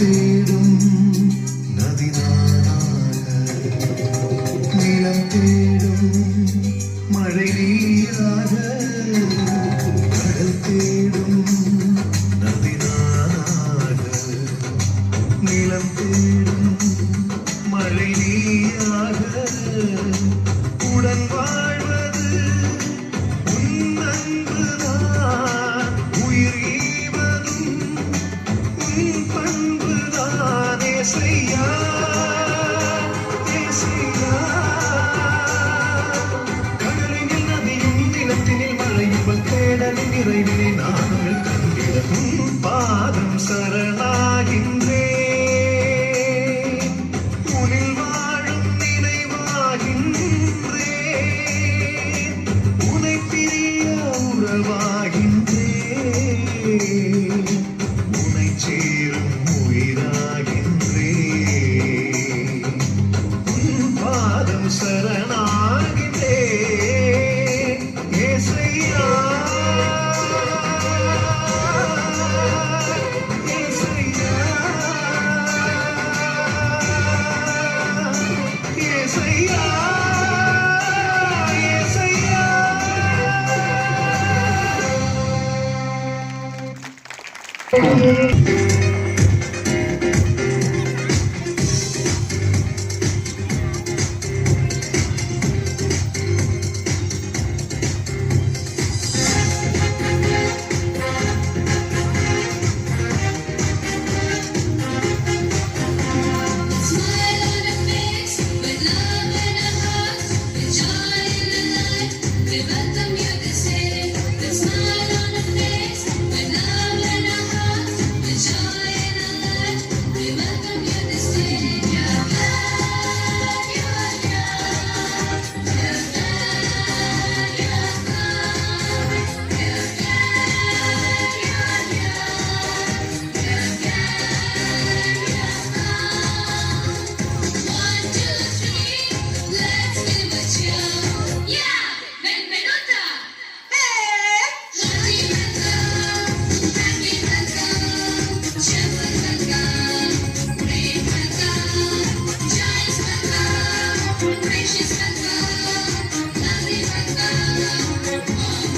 தேடும் நதினானாக நிலம் தேடும் மழை நீராக கடல் தேடும் நதினானாக நிலம் தேடும் மழை நீராக உடன் வாழ்வது உன் அன்புதான் உயிர் ஈவதும் உன் பண்புதான் ஏசையா ஏசையா கடலினில் நதியும் நிலத்தினில் மழையும் தேடலின் நிறைவினை நாங்கள் கண்டிட உன் பாதம் சரணாகின்றே உனில் வாழும் நினைவாகின்றே உனை பிரிய உறவாகின்றே உனை சேரும் உயிராகின்றே உன் பாதம் சரணாகின்றே ஏசையா ஏசையா ஏசையா ஏசையா Smile on a face, with love in our hearts, with joy in our life. We welcome you this day. With smile on a face, with love in our hearts, with joy in our life. We welcome you this day. You're glad, you're glad, you're glad, you're glad, you're glad, you're glad, you're glad, you're glad. 1, 2, 3, let's give a cheer. Yeah, benvenuta. Happy welcome, cheerful welcome, great welcome, joyous welcome, gracious welcome, lovely welcome, warm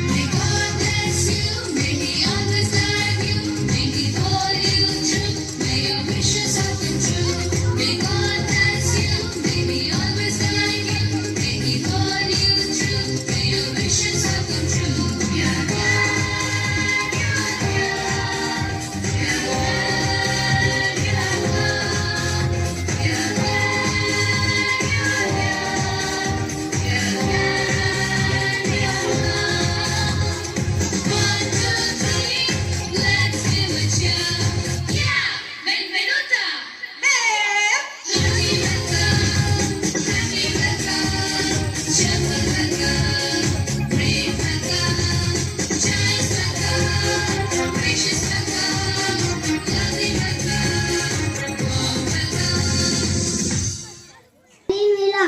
May God bless you, may He always guide you, may He hold you true, may your wishes all come true. May God bless you, may He always guide you, may He hold you true, may your wishes all come true. You're glad, you're glad, you're glad, you're glad, you're glad, you're glad, you're glad, you're glad. 1, 2, 3, let's give a cheer. Yeah, benvenuta. Happy welcome, cheerful welcome, great welcome, joyous welcome, gracious welcome, lovely welcome, warm welcome. மீன் விழா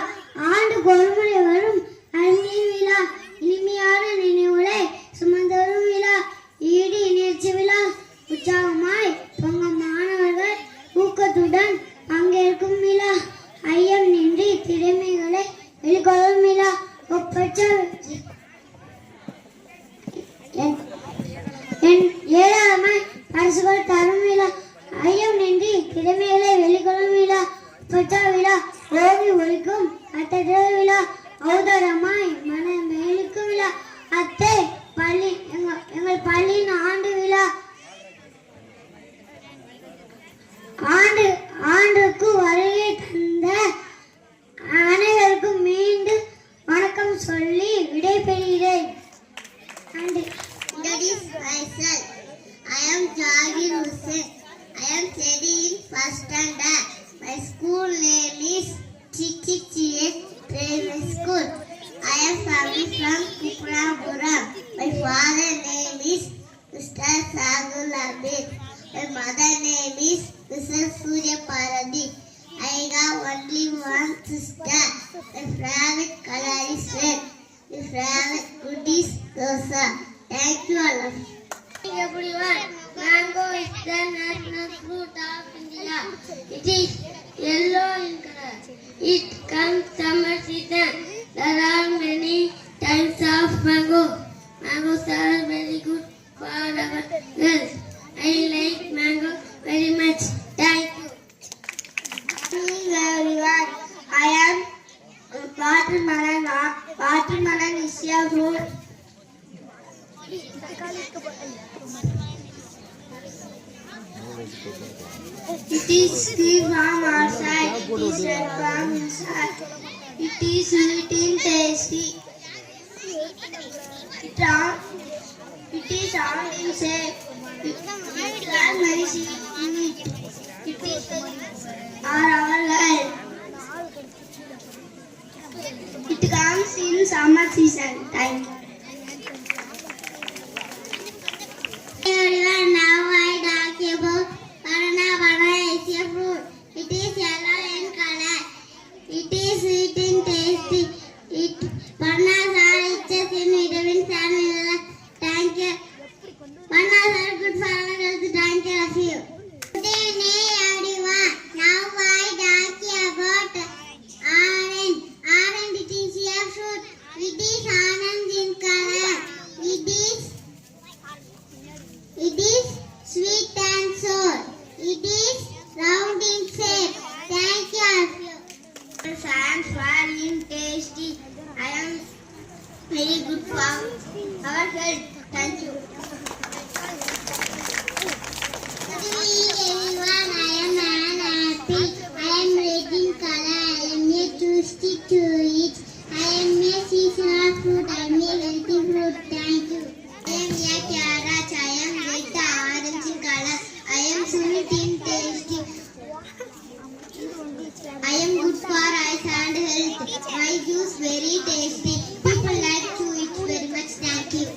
ஆண்டுக்கு ஒருமுறை வரும் அருமீன் விழா இனிமையான நினைவுகளை சுமந்தரும் விழா ஈடு இணைச்சி விழா உற்சாகமாய் பொங்கும் மாணவர்கள் ஊக்கத்துடன் பங்கேற்கும் விழா ஐயம் நின்றி திறமைகளை வெளிக்கொள்ளும் விழா ஒப்பற்ற ஏராளமாய் பரிசுகள் தரும் விழா ஐயம் நின்றி திறமைகளை வெளிக்கொள்ளும் விழா ஒப்பற்ற விழா ஓவி ஒழிக்கும் அத்தகைய விழா ஔதரமாய் மன மேலுக்கும் விழா அத்தை பள்ளி எங்கள் பள்ளியின் ஆண்டு விழா ஆண்டுக்கு வருகை தந்த அனைவருக்கும் மீண்டும் வணக்கம் சொல்லி விடைபெறுகிறேன். நன்றி. Introduce myself. I am Jagir Hussain. I am studying in first standard. My school name is Chichichiyes Primary School. I am family from Kuprapuram. My father name is Mr. Sagul Abid. My mother name is Mrs. Surya Paradi. I got only one sister. My favorite color said, the favorite food is dosa. Thank you all of you. Everyone, mango is the national fruit of India. It is yellow in color. It comes summer season. There are many types of mango. Mangoes are very good for our health. I like mango very much. Thank you. Everyone, I am watermelon. Watermelon is a fruit. It is sweet from outside. It is red from inside. It is sweet and tasty. It is round in shape. It has many seeds in it. It is our life. It comes in summer season. Thank you. Everyone, now I talk about banana. Banana is a fruit. It is yellow in color. It is sweet and tasty. Bananas are rich in vitamins and minerals. Thank you. Bananas are good for our health. Thank you, love you. Good evening, everyone. Now I talk about orange. Orange, it is a fruit. It is orange in color. It is sweet and sour. It is round in shape. Thank you. Fans are in tasty. I am very good for our health. Thank you. Good evening, everyone. I am an apple. I am red in color. I am a tasty to eat. I am a seasonal fruit. I am a healthy fruit. Thank you. I am a carrot. I am red orange in color. I am sweet and tasty. I am good for eyes and health. My juice very tasty. People like to eat very much. Thank you.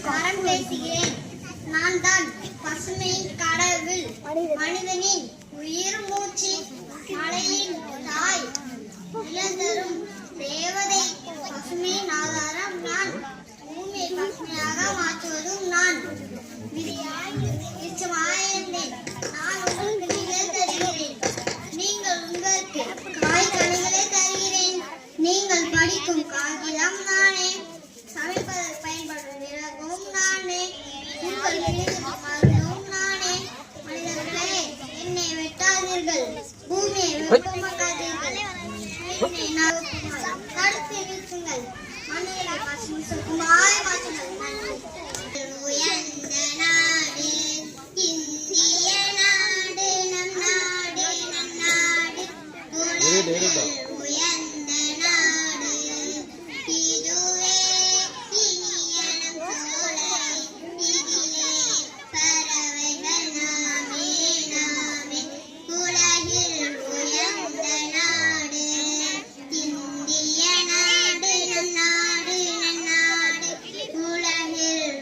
நான் பேசுகிறேன். நான் தான் பசுமையின் கடவுள், மனிதனின் உயிர் மூச்சு, மலையின் தாய், நிலந்தரும் தேவதை, பசுமையின் ஆதாரம் நான், பூமியை பசுமையாக மாற்றுவதும் நான். நிச்சயமாயிருந்தேன். நான் உங்களுக்கு நிழல் தருகிறேன். நீங்கள் உங்களுக்கு காய்கனிகளை தருகிறேன். நீங்கள் படிக்கும் காகிதம் நானே. சமைப்பதற்கு பயன்படும் விறகும் நானே. உங்கள் மருந்தும் நானே. மனிதர்களே, என்னை வெட்டாதீர்கள். பூமியை வெப்பமாக்காதீர்கள். என்னை தடுத்து நிறுத்துங்கள். மனிதரை பசுமை சுத்தமாய் மாற்றுங்கள். நன்றி. உயர்ந்த நாடு இந்திய நாடு, நம் நாடு, நம் நாடு. உலகில் உயர்ந்த நாடு இதுவே. இனிய நம் சோலை, இதிலே பறவைகள் நாமே, நாமே. உலகில் உயர்ந்த நாடு இந்திய நாடு, நம் நாடு, நம் நாடு. உலகில்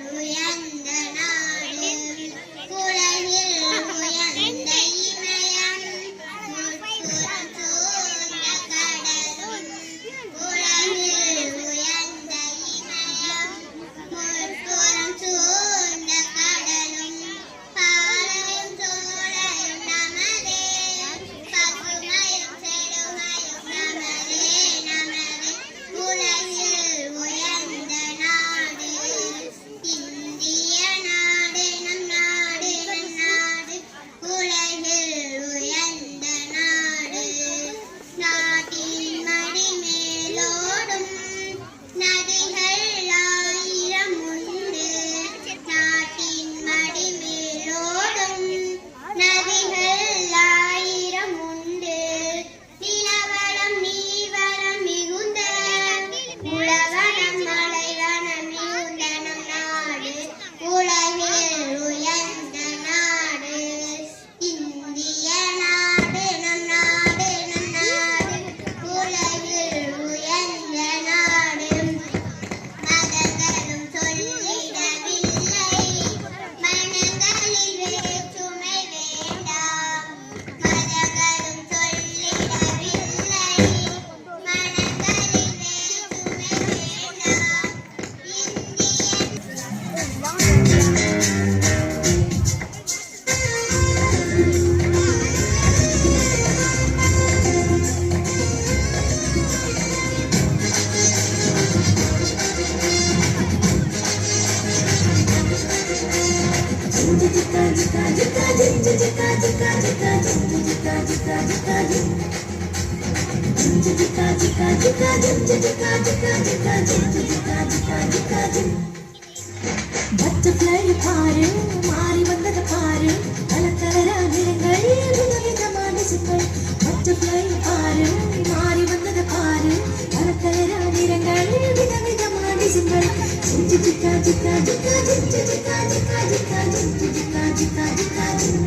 Butterfly பாரு மாறி வந்தது பாரு கலக்கலரா நிறங்கள் விதவிதமான சிங்கள் Butterfly பாரு மாறி வந்தது பாரு கலக்கலரா நிறங்கள் விதவிதமான சிங்கள் ஜிஜி ஜிகா ஜிகா ஜிகா ஜிஜி ஜிகா ஜிகா ஜிகா ஜிஜி ஜிகா ஜிகா ஜிகா ஜிஜி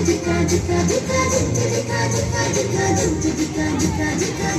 ஜிகா ஜிகா ஜிகா ஜிஜி ஜிகா ஜிகா ஜிகா ஜிஜி ஜிகா ஜிகா ஜிகா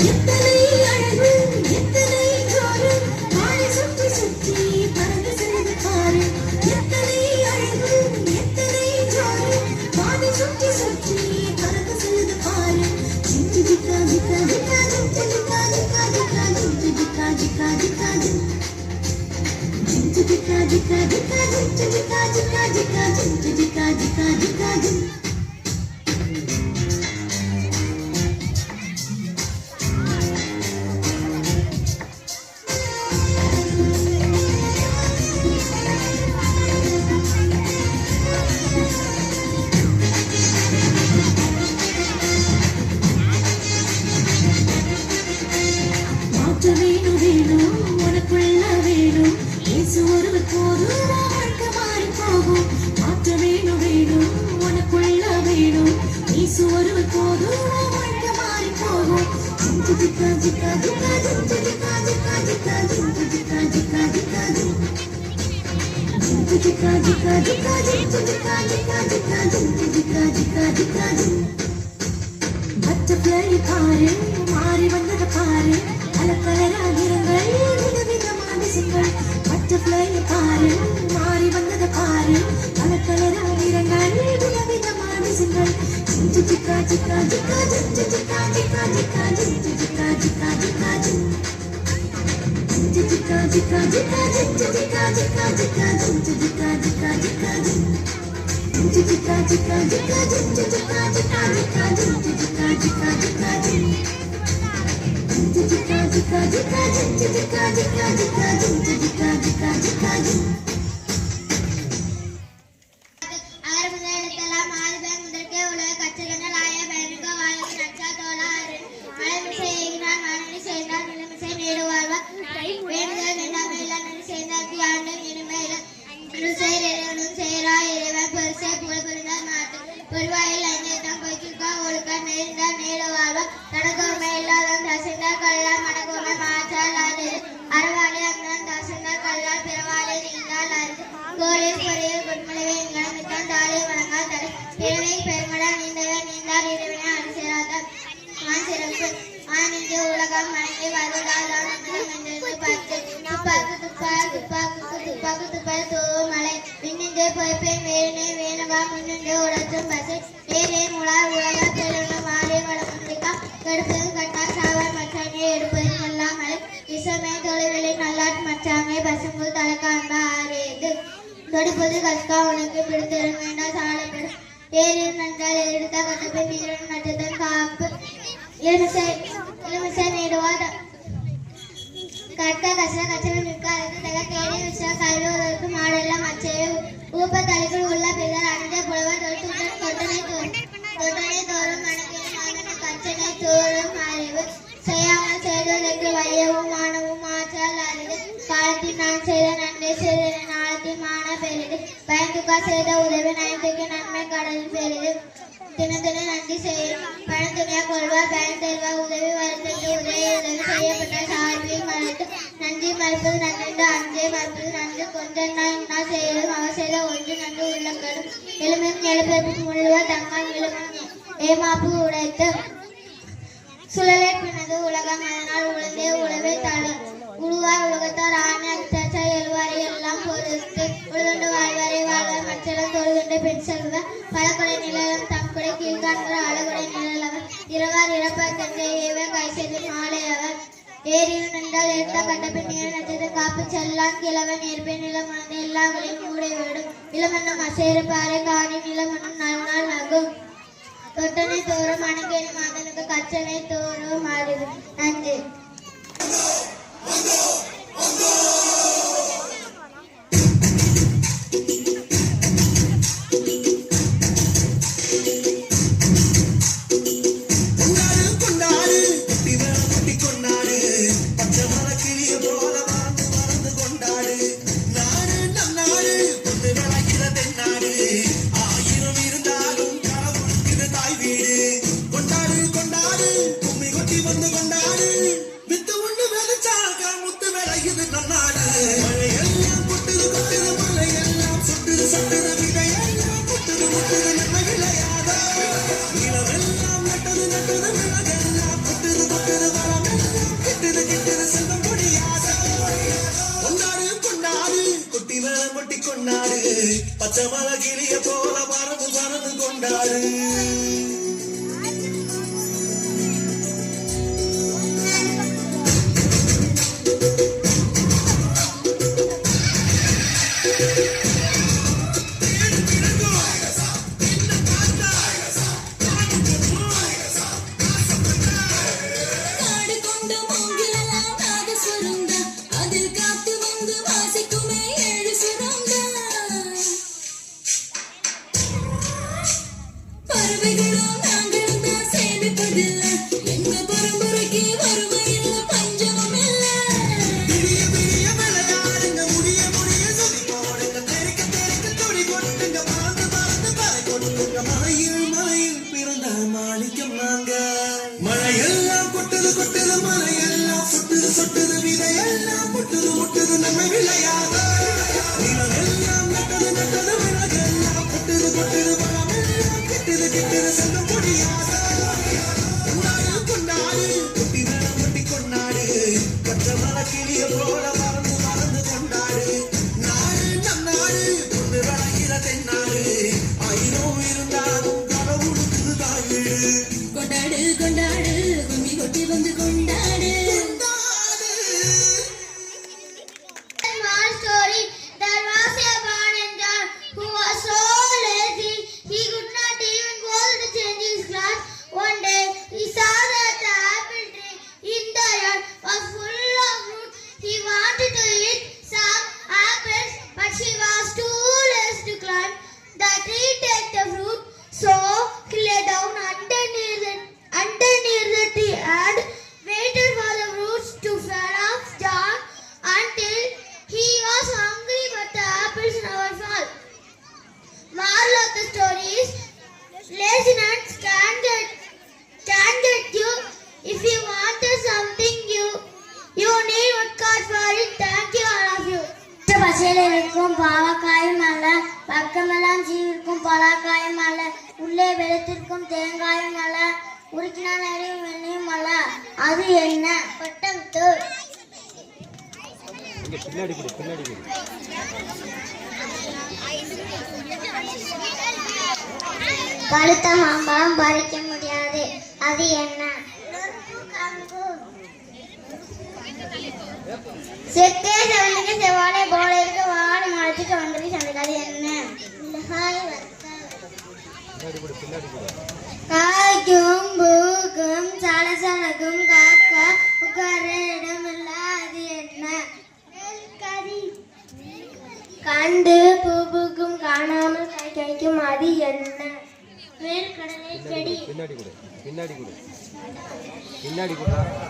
எத்தனை அழகு எத்தனை ஜோறு வானை சுற்றி சுற்றி பறந்து செல்வது பாரு எத்தனை அழகு எத்தனை ஜோறு வானை சுற்றி சுற்றி பறந்து செல்வது பாரு ஜிஜி ஜிகா ஜிகா ஜிகா ஜிஜி ஜிகா ஜிகா ஜிகா ஜிஜி ஜிகா ஜிகா ஜிகா ஜிஜி ஜிகா ஜிகா ஜிகா ஜிஜி ஜிகா ஜிகா ஜிகா ஜிஜி ஜிகா ஜிகா ஜிகா மாற்ற வேணும் வேணும் உனக்குள்ள வேணும் இயேசு ஒருவர் போதும் வாழ்க்கை மாறி போகும் மாற்ற வேணும் வேணும் உனக்குள்ள வேணும் இயேசு ஒருவர் போதும் வாழ்க்கை மாறி போகும் ஜிஜி ஜிகா ஜிகா ஜிகா ஜிஜி ஜிகா ஜிகா ஜிகா ஜிஜி ஜிகா ஜிகா ஜிகா ஜிஜி ஜிகா ஜிகா ஜிகா ஜிஜி ஜிகா ஜிகா ஜிகா ஜிஜி ஜிகா ஜிகா ஜிகா Butterfly பாரு மாறி வந்தது பாரு கலக்கலரா நிறங்கள் விதவிதமான சிங்கள் Butterfly பாரு மாறி வந்தது பாரு கலக்கலரா நிறங்கள் விதவிதமான சிங்கள் ஜிஜி ஜிகா ஜிகா ஜிகா ஜிஜி ஜிகா ஜிகா ஜிகா ஜிஜி ஜிகா ஜிகா ஜிகா ஜிஜி ஜிகா ஜிகா ஜிகா ஜிஜி ஜிகா ஜிகா ஜிகா ஜிஜி ஜிகா ஜிகா ஜிகா ஜிஜி ஜிகா ஜிகா ஜிகா ஜிஜி ஜிகா ஜிகா ஜிகா ஜிஜி ஜிகா ஜிகா ஜிகா ஜிஜி ஜிகா ஜிகா ஜிகா ஜிஜி ஜிகா ஜிகா ஜிகா ஜிஜி ஜிகா ஜிகா ஜிகா அகர முதல் எழுத்தெல்லாம் ஆதிபகவான் முதற்கே உலக கற்றதனால் ஆய பயமிக்க வாழ்க்கை நச்சா தோளாறு மலைமிசை ஏகினான் மனநிலை சேர்ந்தார் நிலைமிசை நீடு வாழ்வார் வேண்டுதல் வேண்டாமை இல்லா நன்றி சேர்ந்தார்க்கு ஆண்டும் இனிமையில சேரும் சேரா இறைவன் பெருசே புகழ் புரிந்தார் மாட்டு பொருவாயில் அஞ்சேத்தான் பொய்க்கா ஒழுக்கா நேர்ந்தார் நீடு வாழ்வார் தனக்கோமை இல்லாதான் தசைந்தார் கல்லால் மனக்கோமை மாற்றால் அது அறவாளி அங்கன் தசைந்தார் கல்லால் பிறவாளி நீந்தால் அறுது கோலில் பொறியில் குட்மலைவை இங்கனமித்தான் தாளை வணங்கால் தலை இறைவனை பெருமடல் நீந்தவர் நீந்தார் இறைவனை அரிசேராதார் ஆண் சிறப்பு ஆண் இங்கே உலகம் வணங்கி வருவதால் பத்து துப்பாக்கு துப்பாக்கு துப்பாக்கு துப்பாக்கு துப்பாக்கு தூமலை மின்னின்றே பொய்ப்பேன் வேறினை வேணுகா முன்னின்றே உடற்றும் பசை ஏரே முழார் உலக பெருங்க மாறே வடமுண்டிக்கா கெடுப்பது கட்டார் சாவார் மச்சாங்கே எடுப்பது எல்லாம் மலை விஷமே தொலைவிலை நல்லாட் மச்சாங்கே பசும்புல் தலைக்காண்பா ஆரேது தொடுப்பது கஸ்கா உனக்கு பிடித்திருக்க வேண்டாம் சாலைப்படும் ஏரில் நன்றால் எடுத்த கட்டப்பை வீரன் நட்டதன் காப்பு இளமிசை நீடுவார் கட்ட கச கச்சவை நிற்காது தக தேடி விஷ கல்லுவதற்கு மாடெல்லாம் அச்சையை ஊப்ப தலைக்குள் உள்ள பெரிதார் அணிந்த புலவர் தொட்டுடன் தொட்டனை தோறும் மணக்கிலும் மகன கச்சனை தோறும் அறிவு செய்யாமல் செய்ததற்கு வையவும் மானவும் ஆற்றால் அறிவு காலத்தில் நான் செய்த நன்மை செய்த நாளத்தில் மான பெரிது பயந்துக்கா செய்த உதவி நயத்துக்கு நன்மை கடலில் பெரிது தினத்தின நன்றி செய்யும் பணம் துணையா கொள்வார் பயன் தெல்வார் உதவி வருத்தத்து உதவி செய்யப்பட்ட சார்பில் மறைத்து நன்றி மறுப்பது நன்றென்று அஞ்சே மறுப்பது நன்று கொன்றா இன்னா செய்யலும் அவர் செய்த ஒன்று நன்று உள்ளங்களும் எலுமையும் எழுப்பிறப்பும் முழுவ தங்கால் விழுமம் ஏமாப்பு உடைத்து சுழலை பின்னது உலகம் அதனால் உழந்தே உழவை தளர் உழுவார் உலகத்தார் ஆணை அத்தாச்சா எழுவாரை எல்லாம் பொறுத்து உழுதுண்டு வாழ்வாரை வாழ்வார் மற்றெல்லாம் தொழுதுண்டு பெண் செல்வர் பலகொடை நிழலும் தம்குடை கீழ்காண்கிற அழகுடை நிழலவர் இரவார் இறப்பார் தந்தை ஏவர் கை செய்து மாலை அவர் ஏரியில் நின்றால் எடுத்த கண்டபின் நீர் நட்டது காப்பு செல்லான் கிழவன் ஏற்பேன் நிலமணந்து எல்லாங்களையும் மூடை விடும் இளமண்ணம் அசேறு பாறை காணி நிலமண்ணும் நல்நாள் நகும் தொட்டனை தோறும் அணுகேணி மாதனுக்கு கச்சனை தோறும் மாறுது. நன்றி. கொண்டாடு கொண்டாடு குட்டி மேல குட்டி கொண்டாடு பச்சை மர கிளிய போல மறந்து மறந்து கொண்டாடு நாடு நம் நாடு பொண்ணு விளைகிற தென்னாடு ஆயிரம் இருந்தாலும் கடவுளுக்கு தாய் வீடு கொண்டாடு கொண்டாடு கும்மி கொட்டி வந்து கொண்டாடு வித்து ஒண்ணு விளைச்சாக்கா முத்து விளையுது நம் நாடு மழையெல்லாம் கொட்டுது கொட்டுது மழையெல்லாம் சொட்டுது சொட்டுது விதையெல்லாம் கொட்டுது முட்டுது நம்ம விளையாதா நிலவெல்லாம் நட்டது நட்டது விலகெல்லாம் கொட்டுது கொட்டுது வளமெல்லாம் கிட்டுது கிட்டுது செல்வம் கொடியாத கொண்டாடு கொண்டாடு கொட்டி மேல கொட்டி கொண்டாடு பச்சை மல கிளிய போல பறந்து பறந்து கொண்டாடு காடு கொண்டு மூங்கிலெல்லாம் நாதஸ்வரங்க அதில் காத்து வந்து வாசிக்குமே ஏழு சுரங்க பறவைகளும் நாங்களும் தான் சேமிப்பதில்லை எங்க பரம்பரைக்கு வறுமையில் பஞ்சமும் இல்லை பிரிய பிரிய விளையாடுங்க முடிய முடிய சொல்லி போடுங்க தெறிக்க தெறிக்க துடி கொட்டுங்க பறந்து பறந்து பறை கொட்டுங்க மலையில் மலையில் பிறந்த மாணிக்கம் நாங்க மழையெல்லாம் கொட்டுது கொட்டுது மலையெல்லாம் சொட்டுது சொட்டுது விதையெல்லாம் முட்டுது முட்டுது நம்ம விளையாத நிலவெல்லாம் நட்டது நட்டது விலகெல்லாம் கொட்டுது கொட்டுது வளமெல்லாம் கிட்டுது கிட்டுது செல்வம் கொடியாத கொண்டாடு கொண்டாடு குட்டி மேல கொட்டி கொண்டாடு பச்சை மர கிளிய போல மறந்து மறந்து கொண்டாடு நாடு நம் நாடு பொண்ணு விளைகிற தென்னாடு ஆயிரம் இருந்தாலும் கடவுளுக்கு தாய் வீடு கொண்டாடு கொண்டாடு கும்மி கொட்டி வந்து கொண்டாடு Small story. There was a barn and John who was so lazy he could not even go to change his clothes. One day he saw that the apple tree in the yard was full of fruit. He wanted to eat some apples, but he was too lazy to climb the tree take the fruit. So he lay down underneath the tree and waited for the fruits to fall off John until he was hungry, but the apples never fall. Moral of the story is laziness can get you. If you wanted something, you need work hard for it. Thank you all of you. பச்சையில் இருக்கும் பாவக்காயும் அல்ல பக்கமெல்லாம் சீவிருக்கும் பலாக்காயும் அல்ல உள்ளே வெளுத்திருக்கும் தேங்காயும் அல்ல உருக்கினால் நிறையும் வெண்ணையும் அல்ல அது என்ன? பட்டம் தூள். பழுத்த மாம்பழம் பறிக்க முடியாது அது என்ன? செத்தே செவனுக்கு செவ்வாழை போல இருக்க வாழை மரத்துக்கு வந்து சமைக்காது என்ன? காய்க்கும் பூக்கும் சலசலக்கும் காக்கா உட்கார இடமில்ல அது என்ன? கண்டு பூக்கும் காணாமல் கை கைக்கும் அது என்ன? வேர்க்கடலை செடி. பின்னாடி கூட காக்கா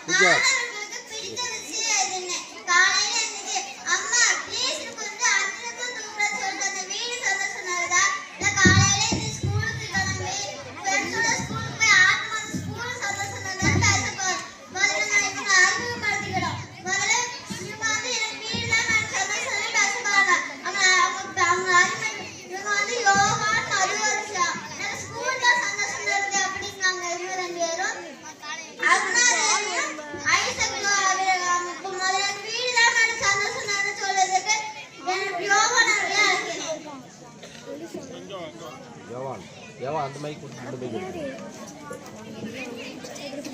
மாணவர்களுக்கு பிடித்த விஷயம் எதுன்னு காலையில எழுந்து அம்மா ப்ளீஸ் கொஞ்சம் அண்ணனுக்கும் தூங்குற சொல்லிட்டு அந்த வீடு சொல்ல சொன்னாருதா இல்ல காலையில எழுந்து ஸ்கூலுக்கு கிளம்பி ஃப்ரெண்ட்ஸோட ஸ்கூலுக்கு போய் ஆத்மா ஸ்கூல் சொல்ல சொன்னதா பேச போறோம். முதல்ல நான் இவங்க அறிமுகப்படுத்திக்கிறோம். முதல்ல இவங்க வந்து எனக்கு வீடு தான் நான் சொல்ல சொல்லி பேச போறாங்க. அவங்க இவங்க வந்து யோகான்னு அது ஒரு விஷயம். எனக்கு ஸ்கூல் தான் சந்தோஷம் இருக்கு அப்படிங்காங்க இவங்க ரெண்டு பேரும்.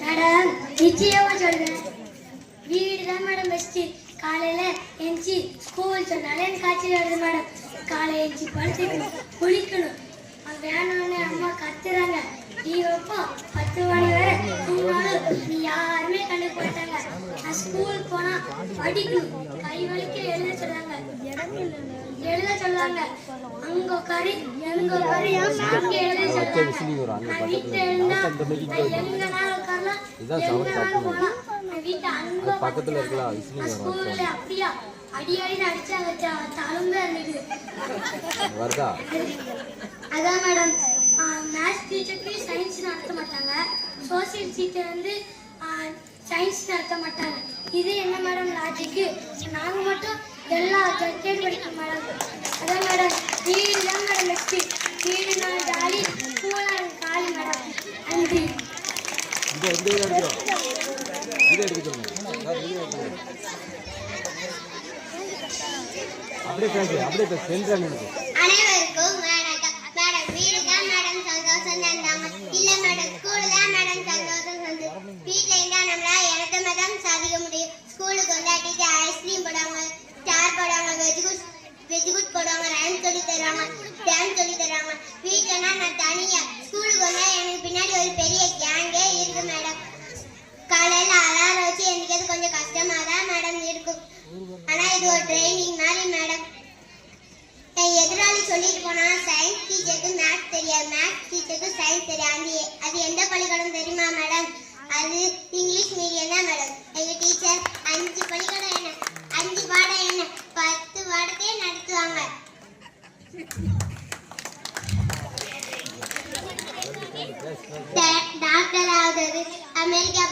மேடம் நிச்சயமா சொல்றேன். வீடு தான் மேடம் பெஸ்ட். காலையில எஞ்சி ஸ்கூல் சொன்னாலே எனக்கு காய்ச்சல் வருது மேடம். காலையில எஞ்சி படுத்துக்கணும், குளிக்கணும். வேணும்னு அம்மா கத்துறாங்க. நீ வைப்போ 10 மணி வரை தூங்கினாலும் நீ யாருமே கண்டுக்க மாட்டாங்க. நான் ஸ்கூல் போனா படிக்கணும், கை வலிக்க எழுத சொல்றாங்க. அங்க உட்காரு எங்க உட்காரு அங்க எழுத சொல்றாங்க. நான் வீட்டுல இருந்தா எங்க நாள் உட்காரலாம், எங்க நாள் போகலாம். நான் வீட்டை அங்க பக்கத்துல இருக்கலாம். ஸ்கூல்ல அப்படியா அடி அடிச்சாங்க, தழும்பு இருந்துது. அதான் மேடம் மேத்ஸ் டீச்சருக்கு சயின்ஸ் நடத்த மாட்டாங்க, சோசியல் டீச்சர் வந்து சயின்ஸ் நடத்த மாட்டாங்க. இது என்ன மேடம் லாஜிக்கு? நாங்கள் மட்டும் எல்லா சப்ஜெக்ட் படிக்கணும் மேடம். அதான் மேடம் வீடு தான் மேடம் பெஸ்ட்டு. வீடு நான் ஜாலி, ஸ்கூலாக காலி மேடம். நன்றி. அனைவருக்கும் வணக்கம். மேடம் வீடு தான் மேடம் சந்தோஷம் தந்தாங்க. இல்ல மேடம் ஸ்கூல் தான் மேடம் சந்தோஷம் தந்தது. வீட்ல இருந்தா நம்மளா எனக்கு மேடம் சாதிக்க முடியும். ஸ்கூலுக்கு வந்தா டீச்சர் ஐஸ்கிரீம் போடுவாங்க, ஸ்டார் போடுவாங்க, வெஜ்குட் போடுவாங்க, ரைம் சொல்லி தருவாங்க, டான்ஸ் சொல்லி தருவாங்க. வீட்லனா நான் தனியா, ஸ்கூலுக்கு வந்தா எனக்கு பின்னாடி ஒரு பெரிய கேங்கே இருக்கு மேடம். காலையில அலாரம் வச்சு எனக்கு கொஞ்சம் கஷ்டமா தான் மேடம் இருக்கும். ஆனா இது ஒரு ட்ரைனிங் மாதிரி மேடம். என் எதிராளி சொல்லிட்டு போனா சயின்ஸ் டீச்சருக்கு மேத்ஸ் தெரியாது, மேத்ஸ் டீச்சருக்கு சயின்ஸ் தெரியாது. அது எந்த பள்ளிக்கூடம் தெரியுமா மேடம்? அது இங்கிலீஷ் மீடியம் தான் மேடம். எங்க டீச்சர் 5 பள்ளிக்கூடம் என்ன, 5 பாடம் என்ன, 10 பாடத்தையே நடத்துவாங்க. டாக்டர் ஆகுது, அமெரிக்கா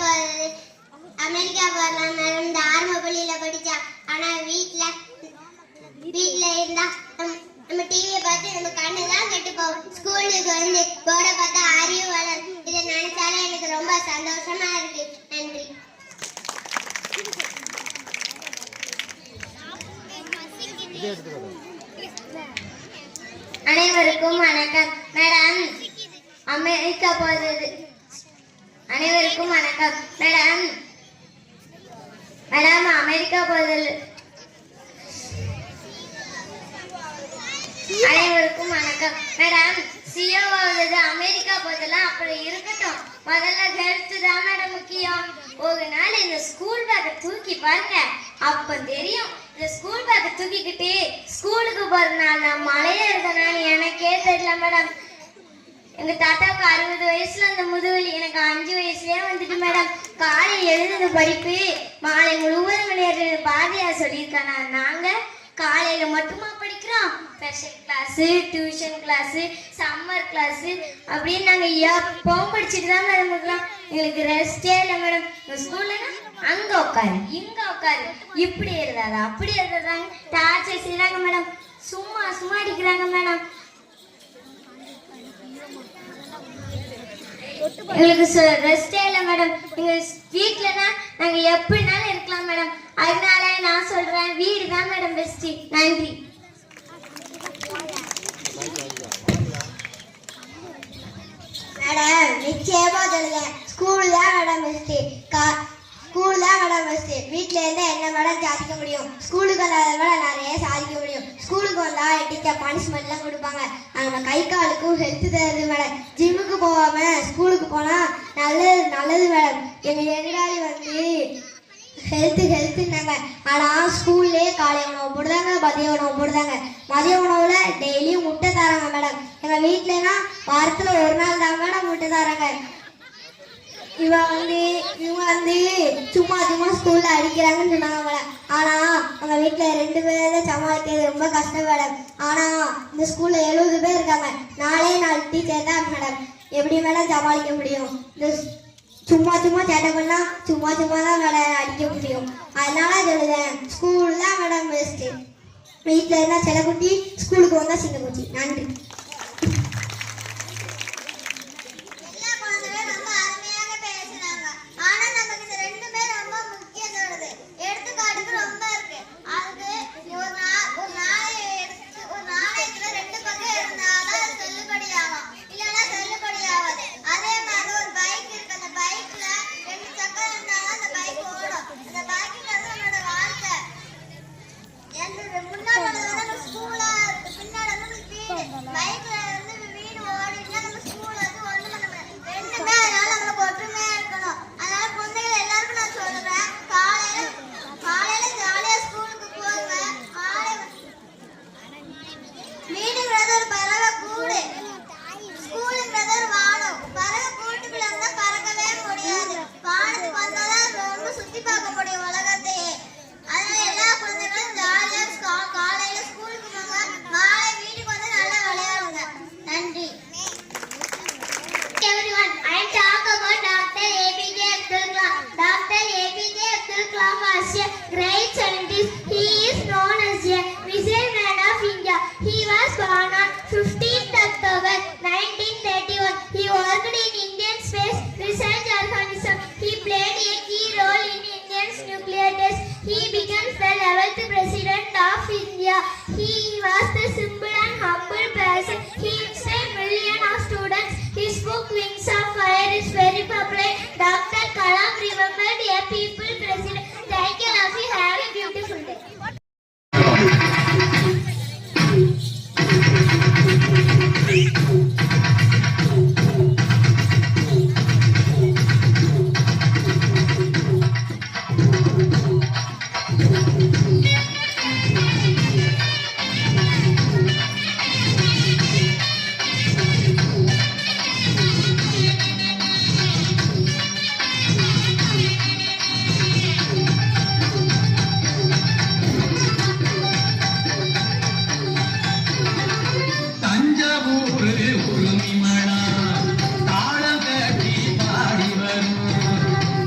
போகலாம் மேடம். இந்த ஆரம்ப பள்ளியில படிச்சா. ஆனா வீட்ல இருந்தா நம்ம டிவியை பார்த்து நம்ம கண்ணு தான் கெட்டு போகும். ஸ்கூலுக்கு வந்து போர்டை பார்த்தா அறிவு வளரும். இதை நினைச்சாலே எனக்கு ரொம்ப சந்தோஷமா இருக்கு. நன்றி. அனைவருக்கும் வணக்கம். மேடம் அமெரிக்கா போகிறது. அனைவருக்கும் வணக்கம். மேடம் அமெரிக்கா போகிறது. அனைவருக்கும் வணக்கம். மேடம் சிஓ ஆகுது, அமெரிக்கா போதெல்லாம் அப்படி இருக்கட்டும். முதல்ல ஹெல்த் தான் மேடம் முக்கியம். ஒரு நாள் இந்த ஸ்கூல் பேக்கை தூக்கி பாருங்க, அப்ப தெரியும். இந்த ஸ்கூல் பேக்கை தூக்கிக்கிட்டு ஸ்கூலுக்கு போறதுனால நான் மழையா இருக்கனால எனக்கே தெரியல மேடம். எங்க தாத்தாவுக்கு 60 வயசுல அந்த முதுவலி, எனக்கு 5 வயசுலயே வந்துட்டு மேடம். காலை எழுதுறது படிப்பு, மாலை முழுவதும் விளையாடுறது பாரதியார் சொல்லியிருக்கானா. நாங்க காலையில மட்டுமா படிக்கிறோம்? Special class, tuition class, summer class அப்படின்னு நாங்க எப்பவும் படிச்சுட்டு தான் மேடம் இருக்கிறோம். எங்களுக்கு ரெஸ்டே இல்லை மேடம். ஸ்கூல்லனா அங்க உட்காரு, இங்க உட்காரு, இப்படி எழுதாத, அப்படி எழுதாதாங்க டார்ச்சர் செய்யறாங்க மேடம். சும்மா அடிக்கிறாங்க மேடம். எங்களுக்கு ரெஸ்டே இல்லை மேடம். எங்க வீட்டுலனா நாங்க எப்படினாலும் இருக்கலாம் மேடம். அதனால நான் சொல்றேன், வீடு தான் மேடம் பெஸ்ட். நன்றி. மேடம் நிச்சயமா சொல்லுங்க, ஸ்கூல் தான் மேடம் பெஸ்ட். ஸ்கூல் தான் மேடம் பெஸ்ட். வீட்டுல இருந்தா என்ன மேடம் சாதிக்க முடியும்? ஸ்கூலுக்கு வந்தாத மேடம் நிறைய சாதிக்க முடியும். ஸ்கூலுக்கு வந்தா டீச்சர் பனிஷ்மெண்ட் எல்லாம் கொடுப்பாங்க. நம்ம கை காலுக்கும் ஹெல்த் தருது மேடம். ஜிம்முக்கு போகாம ஸ்கூலுக்கு போனா நல்லது மேடம். எங்க எதிராளி வந்து ஹெல்த்துனாங்க. ஆனா ஸ்கூல்லேயே காலை உணவு போடுதாங்க, மதிய உணவு போடுதாங்க. மதிய உணவுல டெய்லியும் முட்டை தராங்க மேடம். எங்க வீட்டுலனா வாரத்துல ஒரு நாள் தான் மேடம் முட்டை தராங்க. இவங்க வந்து சும்மா ஸ்கூல்ல அடிக்கிறாங்கன்னு சொன்னாங்க மேடம். ஆனா அவங்க வீட்டுல 2 பேரை சமாளிக்கிறது ரொம்ப கஷ்டம் மேடம். ஆனா இந்த ஸ்கூல்ல 70 பேர் இருக்காங்க. 4 டீச்சர் தான் மேடம். எப்படி மேடம் சமாளிக்க முடியும்? இந்த சும்மா சேட்டை பண்ணா சும்மா தான் மேடம் அடிக்க முடியும். அதனால சொல்லுதேன், ஸ்கூல் தான் மேடம் பெஸ்ட். வீட்டுல இருந்தா செல்லக்குட்டி, ஸ்கூலுக்கு வந்தா சிங்கக்குட்டி. நன்றி. Great scientist, he is known as a missile man of India. He was born on 15th October 1931. He worked in Indian Space Research Organism. He played a key role in India's nuclear test. He becomes the 11th President of India. He was the simple and humble person. He inspired millions of students. His book Wings of Fire is very popular. Dr. Kalam remembered a people president. Thank you, Rafi. Have a beautiful day. Thanjavur உருமிமணா தாளம் கட்டி பாடி வரும்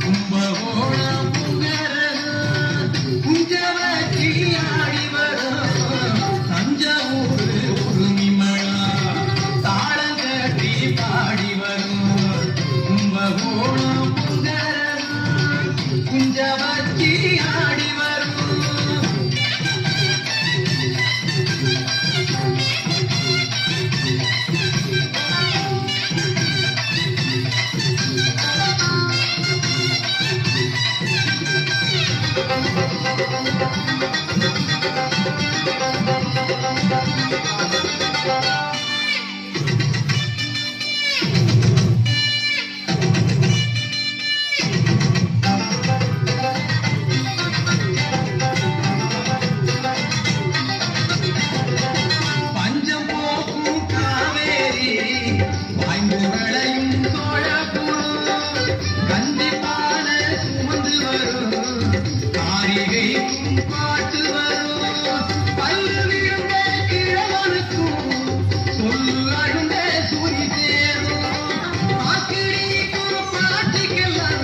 கும்பகோணம் குஞ்சவச்சி ஆடி வரும் தஞ்சாவூர் உருமிமணா தாளம் கட்டி பாடி வரும் கும்பகோணம் குஞ்சவச்சி ஆடி வரும் பஞ்சம் போக்கும் காவேரி வாய்ந்து விளையும் சோழபுரம் கண்டிப்பான சுமந்து வரும் காரிகைக்கும் பாட்டு வரும் பல்லு விழுந்த கிழவனுக்கும் சொல்லு அழுந்த சூரி சேரும் ஆக்கிரிக்கும் பாட்டுக்கெல்லாம்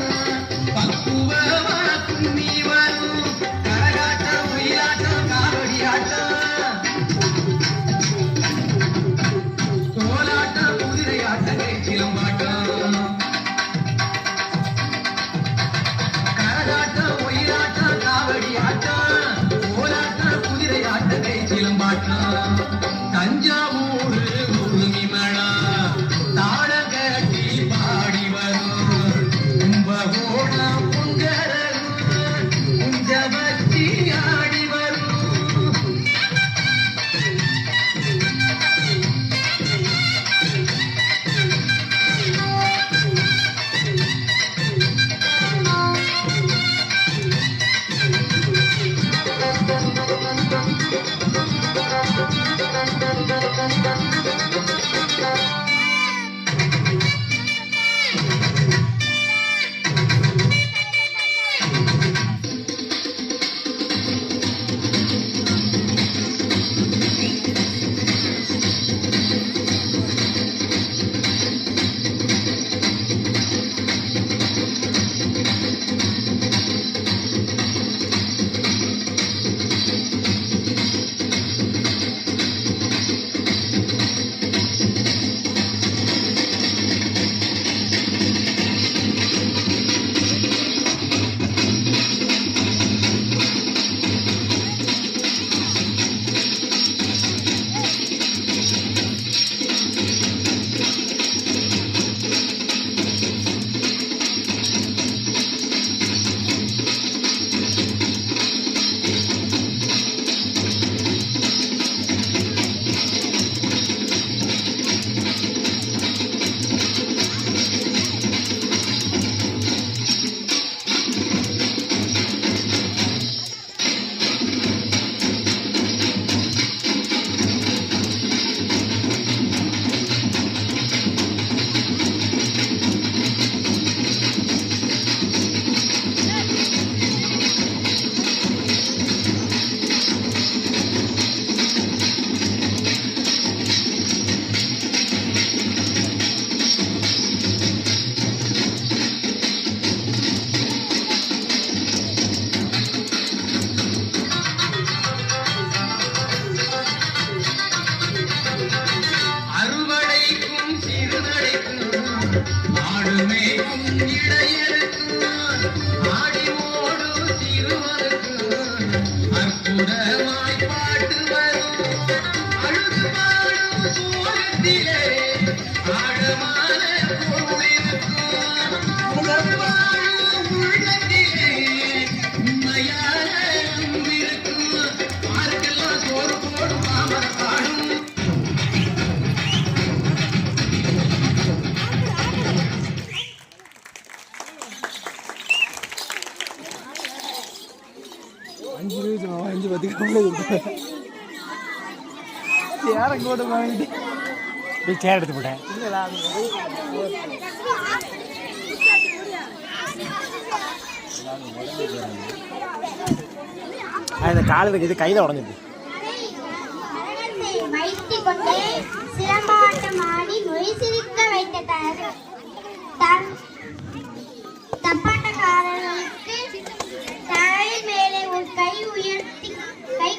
பக்குவமா கும்மி வரும் கரகாட்டம் ஒயிலாட்டம் காவடி ஆட்டம் கோலாட்டம் குதிரையாட்டம் சிலம்பாட்டம் கரகாட்டம் ஒயிலாட்டம் காவடி ஆட்டம் கோலாட்டம் குதிரையாட்டம் சிலம்பாட்டம் தஞ்சாவூர் உருமிமணா தாளம் கட்டி பாடி வரும் கும்பகோணம் குஞ்சவச்சி ஆடி வரும் ஆடி ஓடு சிறுவனுக்கு அற்புதமாய் பாட்டு வரும் சேர் கூட வாங்கிட்டு சேர் எடுத்து போட்டேன். இந்த காலில் இது கையில் உடஞ்சிது. வைத்துக் கொண்டே சிலம்பாட்டம் ஆடி மொழி சிரிக்க வைத்த தப்பாட்டக்காரர்களுக்கு தலை மேலே ஒரு கை உயர்த்தி கை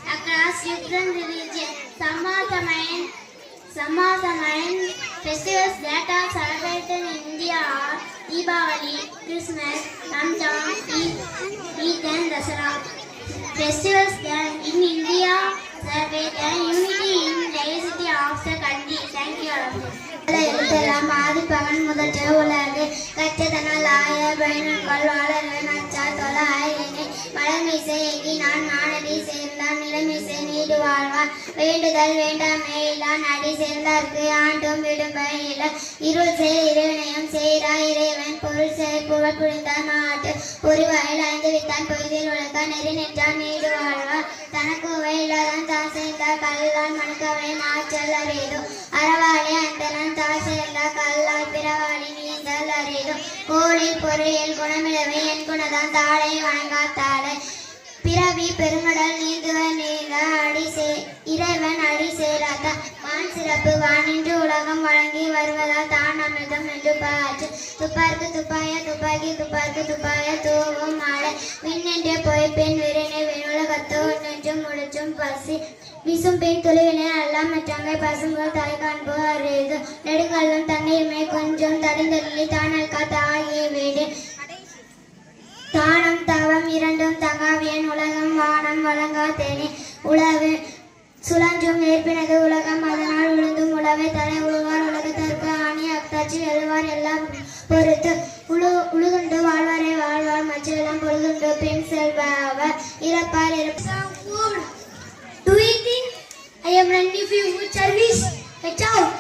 across different religions. Some of the main festivals that are celebrated in India are Diwali, Christmas, Ramzan, Eid and Dasara. Festivals that in India celebrate the unity in diversity of the country. Thank you. எழுத்தெல்லாம் ஆதிப்பகன் முதற்ற உலகு கற்றதனால் ஆய பயனுக்கள் வாழவே நச்சால் தொல ஆயினை மலமிசை எங்கி நான் மானடி சேர்ந்தான் நிலமிசை need வாழ்வான் வேண்டுதல் வேண்டாமே இல்லான் அடி சேர்ந்தார்க்கு ஆண்டும் விடும்பையில இருள் செய் இறைவனையும் செய்கிறா இறைவன் பொருள் செய் புகழ் புரிந்தார் மாட்டு பொறிவாயில் ஐந்து வித்தான் பொய்தில் உலக நெறி நின்றான் நீடு வாழ்வான் தனக்கு இல்லாதான் தான் சேர்ந்தார் கல்லால் மனுக்கவனை மாற்றல் அறியதோ அறவாளி அந்தலன் தாசெல்லா கல்லால் பிறவாளி நீந்தல் அறியதோ கோளில் பொறியில் குணமிழவே என் குணதான் தாளை வணங்காத்தாளை பிறவி பெருங்கடல் நீந்துவ நீங்க இறைவன் அடி சேராத வான் சிறப்பு வானின்று உலகம் வழங்கி வருவதால் தான் அமிர்தம் என்று பாற்று துப்பார்க்கு துப்பாய துப்பாக்கி துப்பார்க்கு துப்பாய தூவும் மாலை விண்ணென்று போய் பெண் விரைனை விண்ணுலகத்தோ நெஞ்சும் முடிச்சும் பசி வீசும் பெண் தொலைவினை எல்லாம் மற்றங்கை பசுங்கள் தலை காண்போர் அறிவு நெடுங்கல்லும் தண்ணீர்மை கொஞ்சம் தடிந்தள்ளி தானல் காத்த ஆகிய வீடு தானம் தவம் இரண்டும் தங்காவியன் உலகம் வானம் வழங்கா தேனி உழவு சுழன்றும் ஏற்பினது உலகம் அதனால் உழுந்தும் உழவை தலை உழுவார் உலகத்திற்கு ஆணி அத்தாட்சி எழுவார் எல்லாம் பொறுத்து உழுதுண்டு வாழ்வாரை வாழ்வார் மற்றெல்லாம் பொழுதுண்டு பெண் செல்வார் இறப்பார் Do you think I am ready for food service? Get out!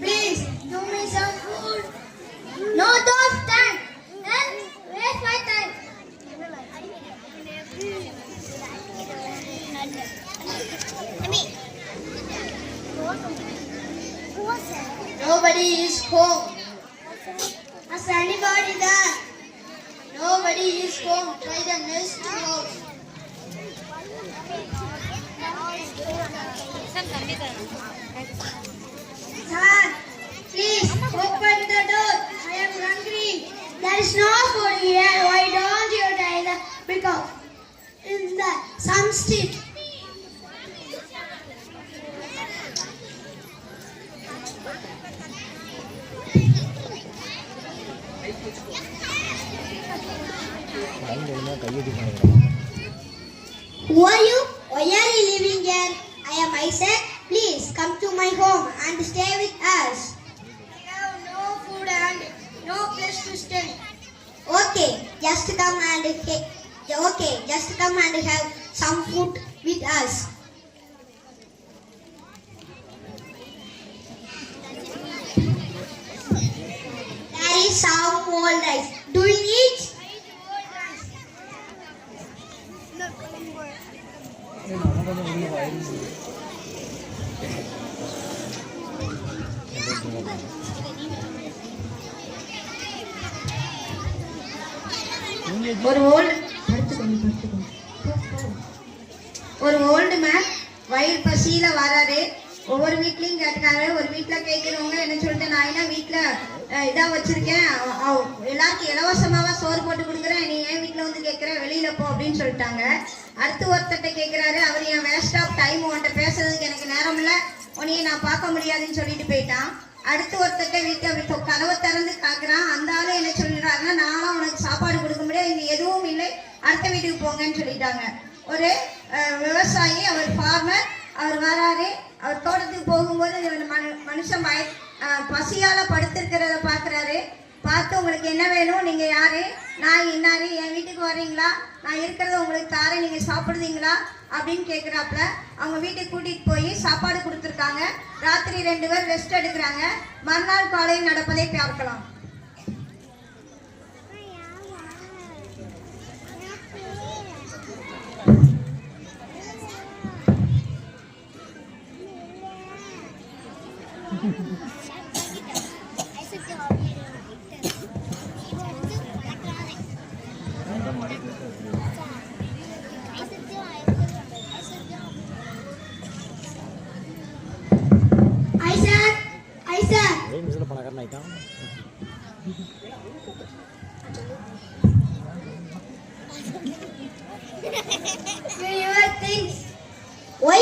Please, give me some food. No, don't stand. Then waste my time. Nobody is home. Is anybody there? Nobody is home. Try the next house. Sir, please open the door. I am hungry. There is no food here. Why don't you try the because in the some street. Who are you? Why are you living here? I am Isaac. Please come to my home and stay with us. I have no food and no place to stay. Okay, just come and have some food with us. There is some old rice. Do you eat? ஒரு old man வயிறு பசியில வராரு. ஒவ்வொரு வீட்லயும் கேட்டுக்காரு. ஒரு வீட்டுல கேட்கிறவங்க என்ன சொல்லிட்டு நான் என்ன வீட்டுல இதா வச்சிருக்கேன், எல்லாருக்கும் இலவசமாவா சோறு போட்டு கொடுக்குறேன், நீ என் வீட்டுல வந்து கேட்கிற, வெளியில போ அப்படின்னு சொல்லிட்டாங்க. அடுத்து ஒருத்தட்ட கேட்கிறாரு. அவர் என் வேஸ்ட் ஆஃப் டைம், உன்கிட்ட பேசுறதுக்கு எனக்கு நேரம் இல்லை, உன்னைய நான் பார்க்க முடியாதுன்னு சொல்லிட்டு போயிட்டான். அடுத்து ஒருத்தட்ட வீட்டு அப்படி கதவை திறந்து காக்குறான். அந்த ஆளு என்ன சொல்லிடுறாருன்னா, நானும் உனக்கு சாப்பாடு கொடுக்க முடியாது, இங்க எதுவும் இல்லை, அடுத்த வீட்டுக்கு போங்கன்னு சொல்லிட்டாங்க. ஒரு விவசாயி, அவர் ஃபார்மர், அவர் வராரு. அவர் தோட்டத்துக்கு போகும்போது மனுஷன் பசியால படுத்திருக்கிறத பாக்குறாரு. பார்த்து உங்களுக்கு என்ன வேணும், நீங்க யாரு, நான் இன்னாரு, என் வீட்டுக்கு வர்றீங்களா, நான் இருக்கிறத உங்களுக்கு தாரேன், நீங்க சாப்பிடுறீங்களா அப்படின்னு கேட்குறாப்புல. அவங்க வீட்டுக்கு கூட்டிட்டு போய் சாப்பாடு கொடுத்துருக்காங்க. ராத்திரி 2 பேர் ரெஸ்ட் எடுக்கிறாங்க. மறுநாள் காலையில் நடப்பதை பார்க்கலாம். Your things. Why?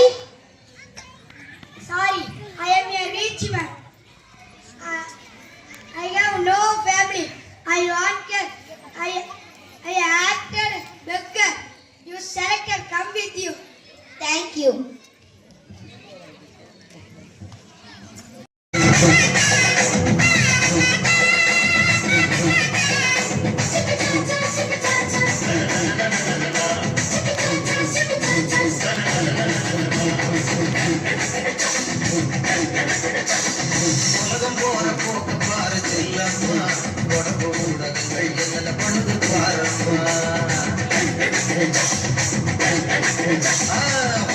Sorry, I am a rich man. I have no family. I acted beggar. You selected come with you. Thank you. உலகம் போற போக்கு பாரு செல்லம்மா, உடம்பு ஊடகங்கள் என்ன பண்ணுது பாரம்மா.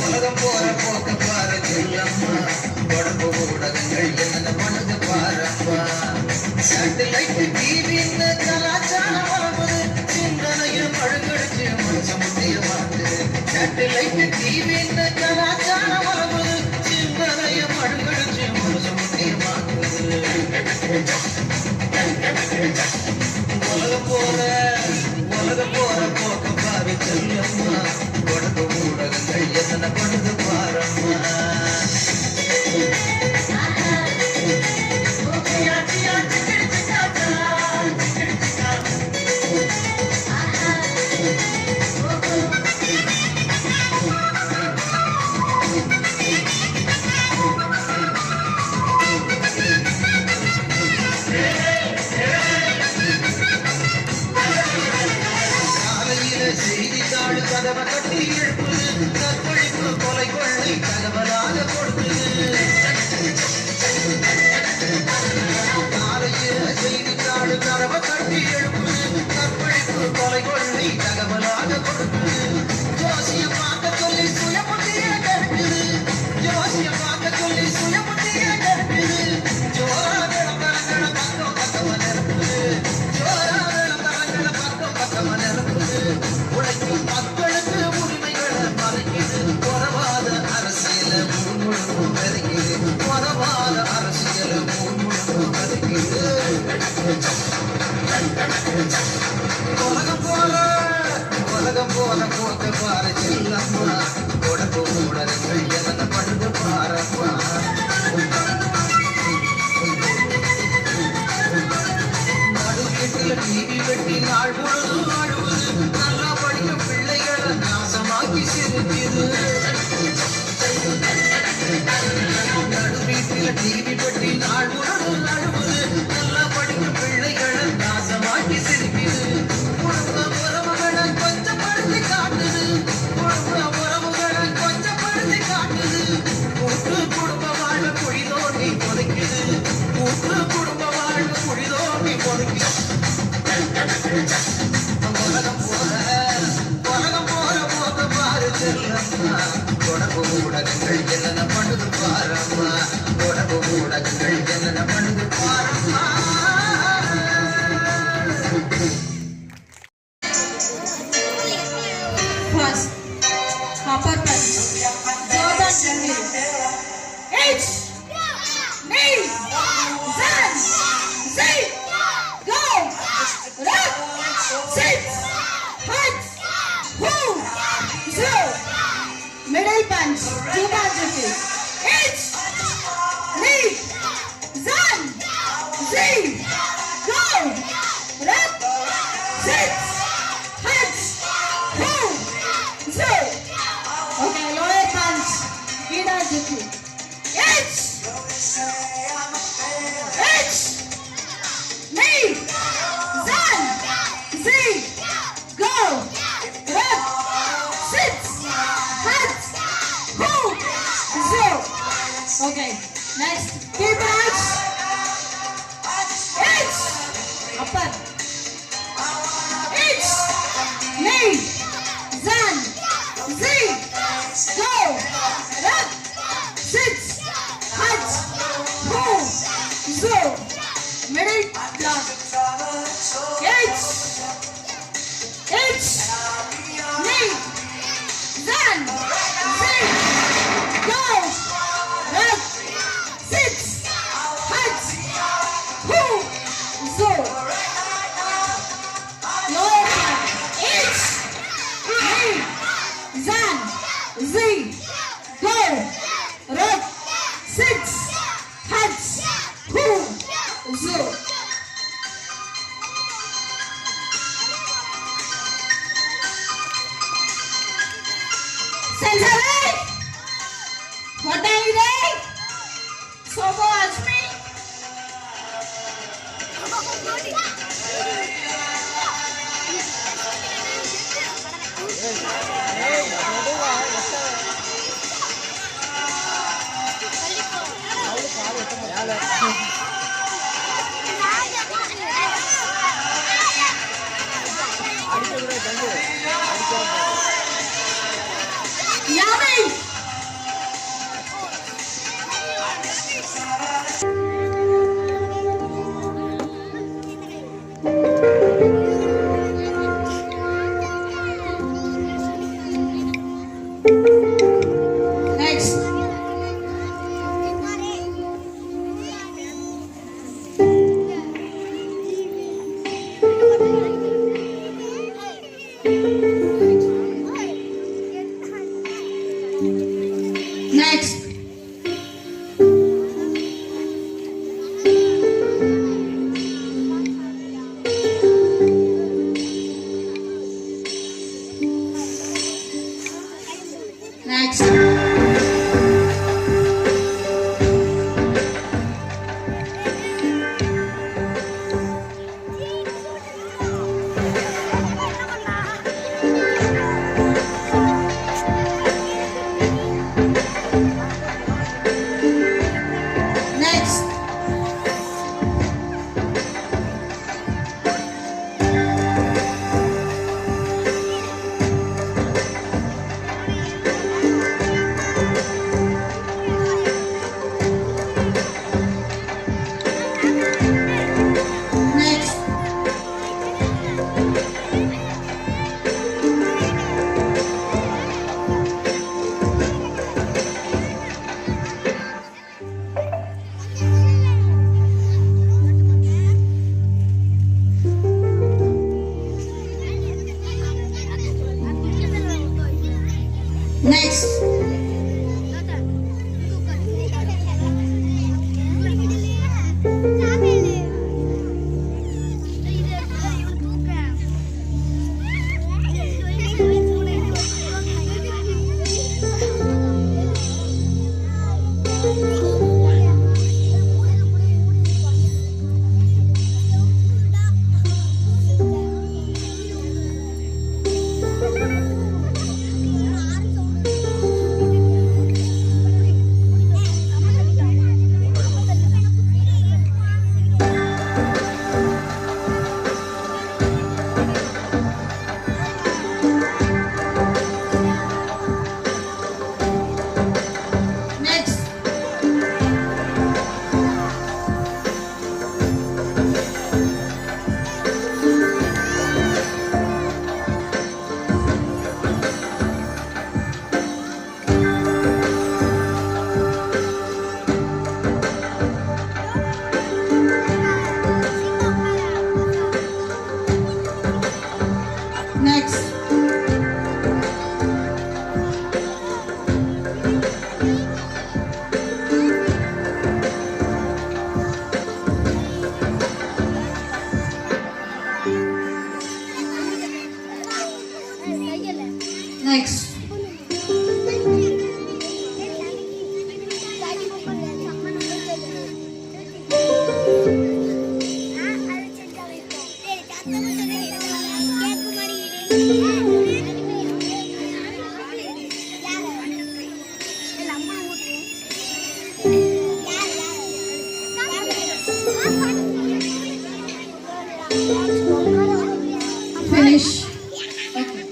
உலகம் போற போக்கு பாரு செல்லம்மா, உடம்பு ஊடகங்கள் என்ன பண்ணுது பாரம்மா. சேட்டலைட் டிவின்னு கலாச்சாரம் ஆகுது, சிந்தனையும் அழுகடிச்சு மனுஷன் முட்டிய மாட்டுது. சேட்டலைட் டிவின்னு கலாச்சாரம் ஆகுது, சிந்தனையும் அழுகடிச்சு மனுஷன் முட்டிய மாட்டுது. செய்தித்தாள் கதவை கட்டி எழுப்புது கற்பழிப்பு கொலை கொள்ளை தகவலாக கொடுக்குது காலையில செய்தித்தாள் கதவை கட்டி எழுப்புது கற்பழிப்பு கொலை கொள்ளை தகவலாக கொடுக்குது ஜோசிய பார்க்க சொல்லி சுயமுத்திய கெடுக்குது ஜோசிய பார்க்க சொல்லி சுயமுத்திய கெடுக்குது ஜோரா விளம்பரங்கள பக்கம் பக்கமா நிரப்புது ஜோரா விளம்பரங்கள பக்கம் பக்கமா நிரப்புது உழைக்கும் மக்களுக்கு உரிமைகளை மறைக்குது உறவாத அரசியல முழுமுழுக்கும் வருகிறது உறவாத அரசியல முழுமுழுக்கும் வருகிறது உலகம் போல போக்க பாரு செல்லம்மா உடம்பு ஊடகங்கள் என்ன பண்ணுது பாரம்மா நடுவீட்டில் டிவி வெட்டி நாள் முழுதும் ஆடுவது நல்லா படிக்கும் பிள்ளைகளை நாசமாக்கி சிரிக்குது நடுவீட்டில் டிவி வெட்டி நாள் முழுதும் ஆடுவது நல்லா படிக்கும் பிள்ளைகளை நாசமாக்கி சிரிக்குது குடும்ப உறவுகளை கொஞ்சப்படுத்தி காட்டுது குடும்ப உறவுகளை கொஞ்சப்படுத்தி காட்டுது கூட்டு குடும்ப வாழ்வு குழி தோண்டி புதைக்குது கூட்டு குடும்ப வாழ்வு குழி தோண்டி புதைக்குது உலகம் போல போக பாரு செல்லம்மா உடம்பு ஊடகங்கள் என்னென்ன பண்ணுது பாரம்மா உடம்பு ஊடகங்கள் என்னென்ன பண்ணுது பாரம்மா First, upper punch. Jordan Jamil. H. Knee. Zan. Zay. Go. Rock. Sit. Hut. Who. Zero. Middle punch. Jordan Jamil. H. Knee. Zan. Zay. Go. Rock. Sit. Hut. Who. Zero. Okay, lower punch. Gida Juku. H. H. Knee. Zan. Z. Go. Rep. Sit. Hut. Who. Zero. Okay, next. Key punch. H. Upper. H. Knee. Zan. Z. Go. Rep. Sit. Hut. Who. Zero. Middle block. H. H. Knee. Zan. Z. Go. Rep. Sit. Hut. Who. Zero. Lower part. H. Knee. Zan. Z. Go. Rep. Sit. Hut. Who. Zero. Sensei! What are you doing? So watch me. Yummy! Next. Next. Next. Next. Next. Next. Next. Finish. Okay.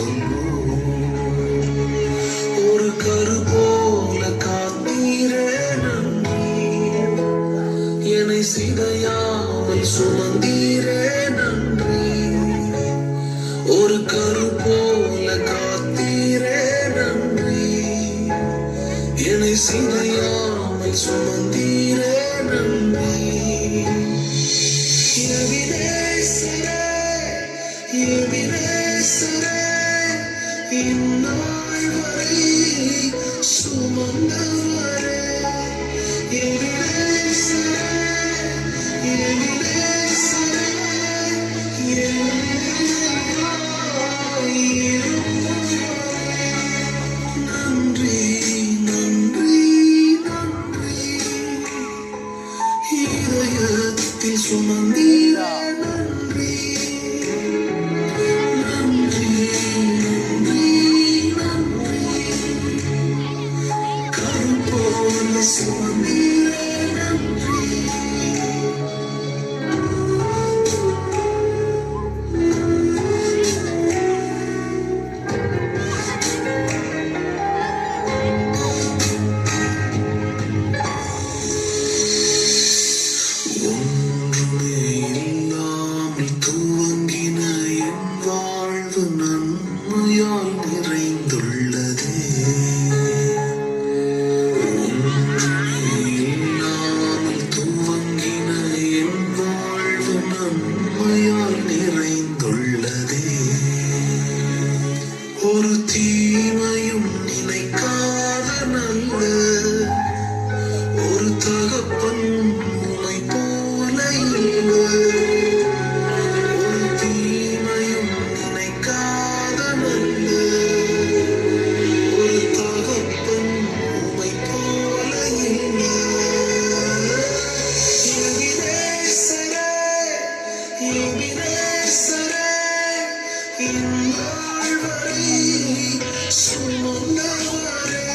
சொல்வோம். ஒரு கரு போல காத்தீரே நன்றி, என்னை சிதையாமல் சுமந்தீரே நன்றி. ஒரு கரு போல காத்தீரே நன்றி, என்னை சிதையாமல் சுமந்தீரே நன்றி. எபினேசரே, எபினேசரே, இந்நாள் வரை சுமந்தவரே. எபினேசரே, எபினேசரே, நன்றி, நன்றி, நன்றி. இதயத்தில் சுமந்தீரே நன்றி, நன்றி, நன்றி, நன்றி. கரு போல சுமந்தீரே நன்றி. ஒன்றுமே இல்லாமல் துவங்கின என் வாழ்வு நன்மையால் நிறைந்துள்ளதே. ஒன்றுமே இல்லாமல் துவங்கின என் வாழ்வு நன்மையால் நிறைந்துள்ளதே. ஒரு தீமையும் நினைக்காத நல்ல ஒரு தகப்பன் உம்மை போல இல்லை. ஒரு தீமையும் நினைக்காத நல்ல ஒரு தகப்பன் உம்மை போல இல்லை. எபினேசரே, எபினேசரே, இந்நாள் வரை சுமந்தவரே.